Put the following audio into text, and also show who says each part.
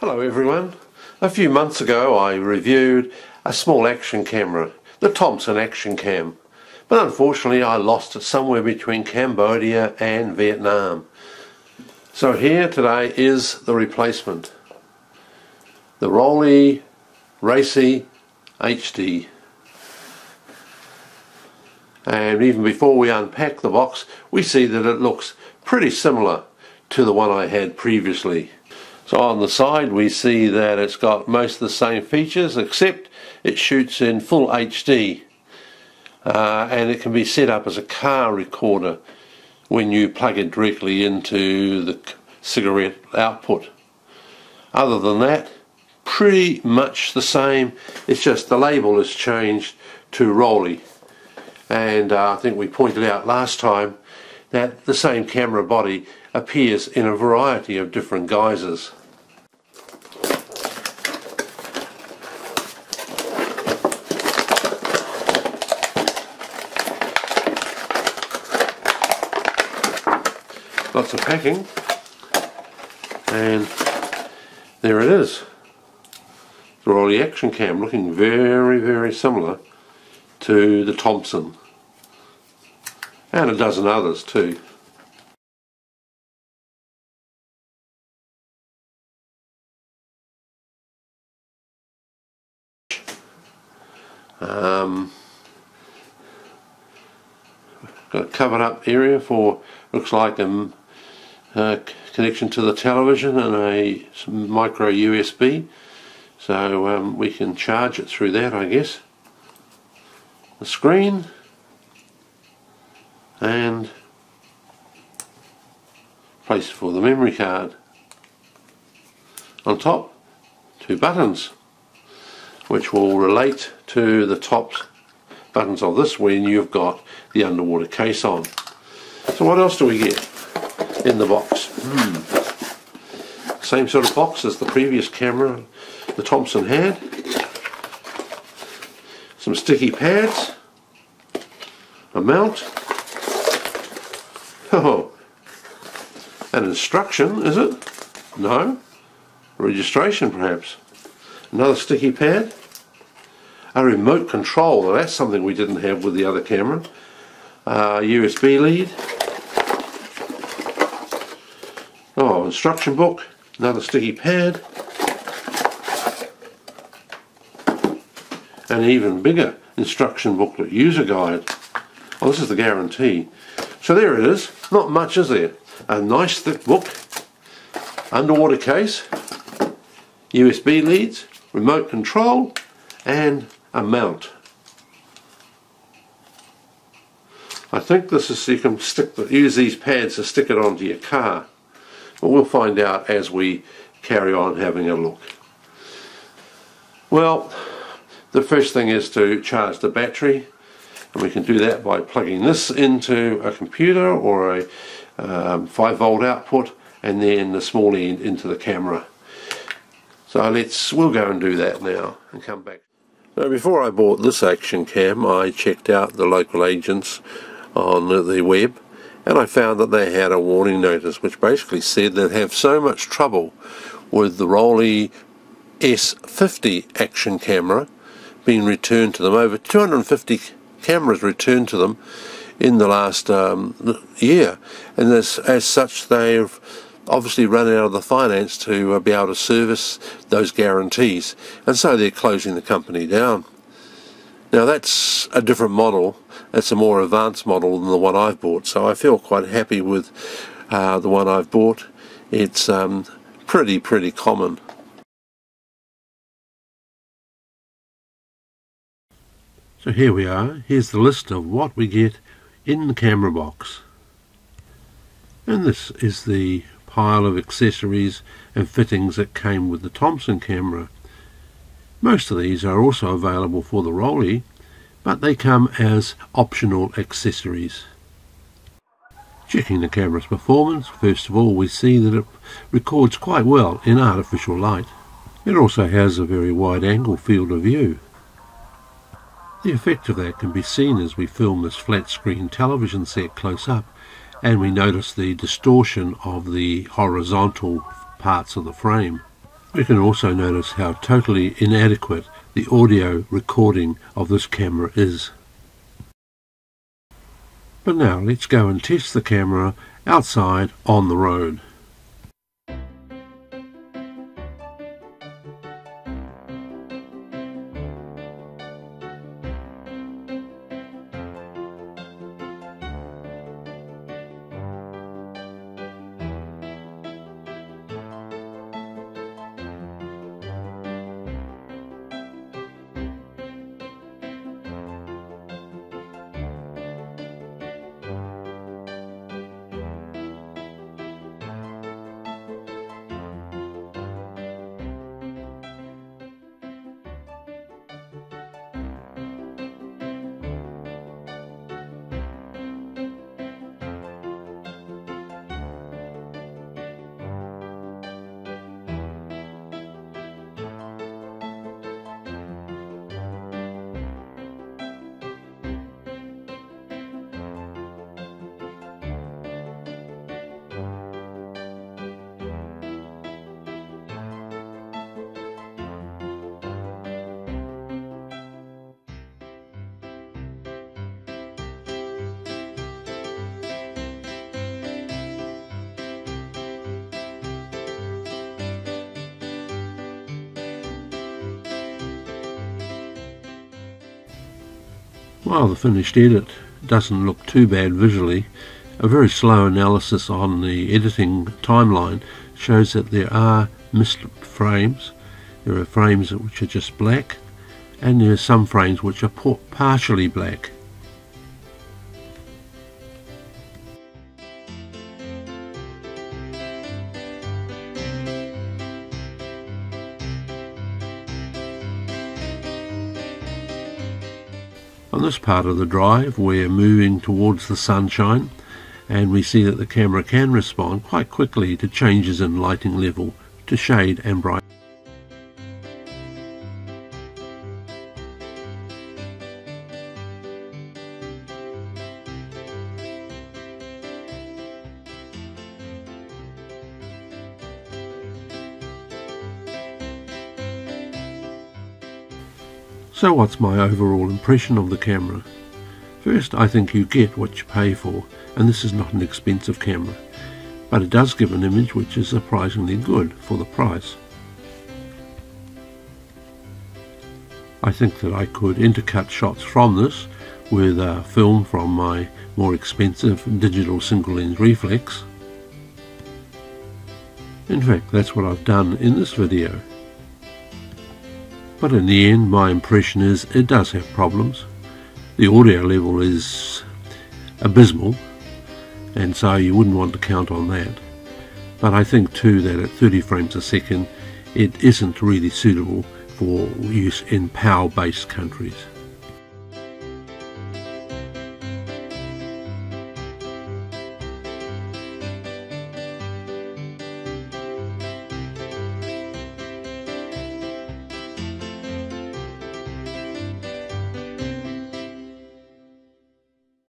Speaker 1: Hello everyone. A few months ago I reviewed a small action camera, the Thompson Actioncam, but unfortunately I lost it somewhere between Cambodia and Vietnam. So here today is the replacement, the Rollei Racy HD. And even before we unpack the box, we see that it looks pretty similar to the one I had previously. So on the side we see that it's got most of the same features, except it shoots in full HD, and it can be set up as a car recorder when you plug it directly into the cigarette output. Other than that, pretty much the same. It's just the label has changed to Rollei, and I think we pointed out last time that the same camera body appears in a variety of different guises. Lots of packing, and there it is, the Rollei Action Cam, looking very similar to the Thompson, and a dozen others too. Got a covered up area for, looks like connection to the television and a micro USB, so we can charge it through that, I guess. The screen and place for the memory card. On top, two buttons which will relate to the top buttons of this when you've got the underwater case on. So what else do we get in the box? Same sort of box as the previous camera the Thompson had. Some sticky pads, a mount, an instruction, is it? No, registration perhaps. Another sticky pad, a remote control. Well, that's something we didn't have with the other camera. USB lead, instruction book, another sticky pad, an even bigger instruction booklet, user guide. Oh, this is the guarantee. So there it is. Not much, is there? A nice thick book, underwater case, USB leads, remote control, and a mount. I think this is so you can use these pads to stick it onto your car, but we'll find out as we carry on having a look. Well, the first thing is to charge the battery, and we can do that by plugging this into a computer or a 5-volt output, and then the small end into the camera. So we'll go and do that now and come back. Now, before I bought this action cam, I checked out the local agents on the web, and I found that they had a warning notice which basically said they'd have so much trouble with the Rollei S50 action camera being returned to them. Over 250 cameras returned to them in the last year, and as such they've obviously run out of the finance to be able to service those guarantees, and so they're closing the company down. Now that's a different model. It's a more advanced model than the one I've bought, so I feel quite happy with the one I've bought. It's pretty common. So here we are. Here's the list of what we get in the camera box, and this is the pile of accessories and fittings that came with the Thompson camera. Most of these are also available for the Rollei, but they come as optional accessories. Checking the camera's performance, first of all we see that it records quite well in artificial light. It also has a very wide angle field of view. The effect of that can be seen as we film this flat screen television set close up, and we notice the distortion of the horizontal parts of the frame. We can also notice how totally inadequate the audio recording of this camera is. But now let's go and test the camera outside on the road. While the finished edit doesn't look too bad visually, a very slow analysis on the editing timeline shows that there are missed frames. There are frames which are just black, and there are some frames which are partially black. On this part of the drive we're moving towards the sunshine, and we see that the camera can respond quite quickly to changes in lighting level, to shade and brightness. So what's my overall impression of the camera? First, I think you get what you pay for, and this is not an expensive camera, but it does give an image which is surprisingly good for the price. I think that I could intercut shots from this with film from my more expensive digital single lens reflex. In fact, that's what I've done in this video. But in the end, my impression is it does have problems. The audio level is abysmal, and so you wouldn't want to count on that. But I think too that at 30 frames a second, it isn't really suitable for use in PAL-based countries.